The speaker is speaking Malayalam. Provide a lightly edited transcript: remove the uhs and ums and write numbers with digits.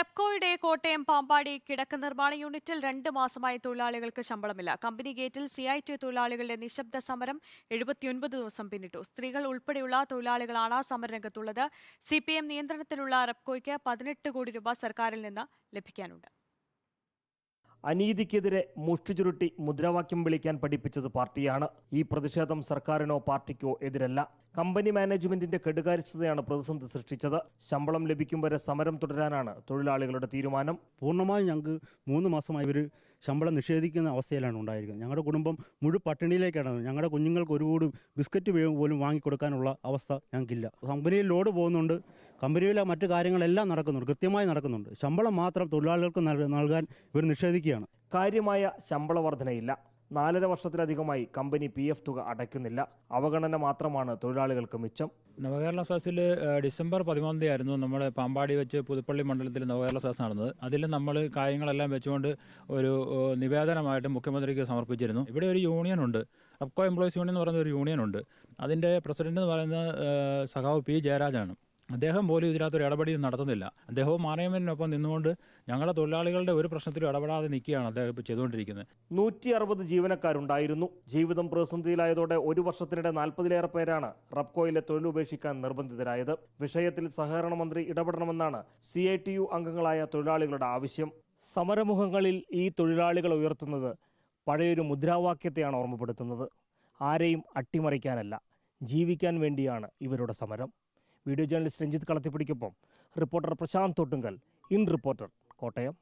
റെപ്കോയുടെ കോട്ടയം പാമ്പാടി കിടക്ക് നിർമ്മാണ യൂണിറ്റിൽ 2 മാസമായി തൊഴിലാളികൾക്ക് ശമ്പളമില്ല. കമ്പനി ഗേറ്റിൽ CITU തൊഴിലാളികളുടെ നിശബ്ദ സമരം 79 ദിവസം പിന്നിട്ടു. സ്ത്രീകൾ ഉൾപ്പെടെയുള്ള തൊഴിലാളികളാണ് സമരരംഗത്തുള്ളത്. CPM നിയന്ത്രണത്തിലുള്ള റെപ്കോയ്ക്ക് 18 കോടി രൂപ സർക്കാരിൽ നിന്ന് ലഭിക്കാനുണ്ട്. അനീതിക്കെതിരെ മുഷ്ടി ചുരുട്ടി മുദ്രാവാക്യം വിളിക്കാൻ പഠിപ്പിച്ചത് പാർട്ടിയാണ്. ഈ പ്രതിഷേധം സർക്കാരിനോ പാർട്ടിക്കോ എതിരല്ല. കമ്പനി മാനേജ്മെന്റിന്റെ കെടുകാര്യസ്ഥതയാണ് പ്രതിസന്ധി സൃഷ്ടിച്ചത്. ശമ്പളം ലഭിക്കും വരെ സമരം തുടരാനാണ് തൊഴിലാളികളുടെ തീരുമാനം. പൂർണ്ണമായും ഞങ്ങൾക്ക് 3 മാസമായി ഇവർ ശമ്പളം നിഷേധിക്കുന്ന അവസ്ഥയിലാണ് ഉണ്ടായിരിക്കുന്നത്. ഞങ്ങളുടെ കുടുംബം മുഴുവൻ പട്ടിണിയിലേക്കാണ്. ഞങ്ങളുടെ കുഞ്ഞുങ്ങൾക്ക് ഒരു കൂടി ബിസ്ക്കറ്റ് പോലും വാങ്ങിക്കൊടുക്കാനുള്ള അവസ്ഥ ഞങ്ങൾക്കില്ല. കമ്പനിയിൽ ലോഡ് പോകുന്നുണ്ട്, കമ്പനിയിലെ മറ്റു കാര്യങ്ങളെല്ലാം നടക്കുന്നുണ്ട്, കൃത്യമായി നടക്കുന്നുണ്ട്. ശമ്പളം മാത്രം തൊഴിലാളികൾക്ക് നൽകാൻ ഇവർ നിഷേധിക്കുകയാണ്. കാര്യമായ ശമ്പള വർധനയില്ല. 4.5 വർഷത്തിലധികമായി കമ്പനി PF തുക അടയ്ക്കുന്നില്ല. അവഗണന മാത്രമാണ് തൊഴിലാളികൾക്ക് മിച്ചം. നവകേരള സദസ്സിൽ ഡിസംബർ 13 ആയിരുന്നു നമ്മുടെ പാമ്പാടി വെച്ച് പുതുപ്പള്ളി മണ്ഡലത്തിൽ നവകേരള സദസ്സ് നടന്നത്. അതിൽ നമ്മൾ കാര്യങ്ങളെല്ലാം വെച്ചുകൊണ്ട് ഒരു നിവേദനമായിട്ട് മുഖ്യമന്ത്രിക്ക് സമർപ്പിച്ചിരുന്നു. ഇവിടെ ഒരു യൂണിയൻ ഉണ്ട്, റെപ്കോ എംപ്ലോയീസ് യൂണിയൻ എന്ന് പറയുന്ന ഒരു യൂണിയൻ ഉണ്ട്. അതിൻ്റെ പ്രസിഡന്റ് എന്ന് പറയുന്നത് സഖാവ് P. ജയരാജാണ്. അദ്ദേഹം പോലും ഇതിനകത്തൊരു ഇടപെടൽ നടത്തുന്നില്ല. അദ്ദേഹവും മാനേജ്മെന്റിനൊപ്പം നിന്നുകൊണ്ട് ഞങ്ങളുടെ തൊഴിലാളികളുടെ ഒരു പ്രശ്നത്തിലും ഇടപെടാതെ നിൽക്കുകയാണ് അദ്ദേഹം ഇപ്പോൾ ചെയ്തുകൊണ്ടിരിക്കുന്നത്. 160 ജീവനക്കാരുണ്ടായിരുന്നു. ജീവിതം പ്രതിസന്ധിയിലായതോടെ 1 വർഷത്തിനിടെ 40-ലേറെ പേരാണ് റെപ്കോയിലെ തൊഴിലുപേക്ഷിക്കാൻ നിർബന്ധിതരായത്. വിഷയത്തിൽ സഹകരണ മന്ത്രി ഇടപെടണമെന്നാണ് CITU അംഗങ്ങളായ തൊഴിലാളികളുടെ ആവശ്യം. സമരമുഖങ്ങളിൽ ഈ തൊഴിലാളികൾ ഉയർത്തുന്നത് പഴയൊരു മുദ്രാവാക്യത്തെയാണ് ഓർമ്മപ്പെടുത്തുന്നത്. ആരെയും അട്ടിമറിക്കാനല്ല, ജീവിക്കാൻ വേണ്ടിയാണ് ഇവരുടെ സമരം. വീഡിയോ ജേർണലിസ്റ്റ് രഞ്ജിത്ത് കളത്തിപ്പിടിക്കൊപ്പം reporter Prashanth Thottungal, in reporter, Kottayam.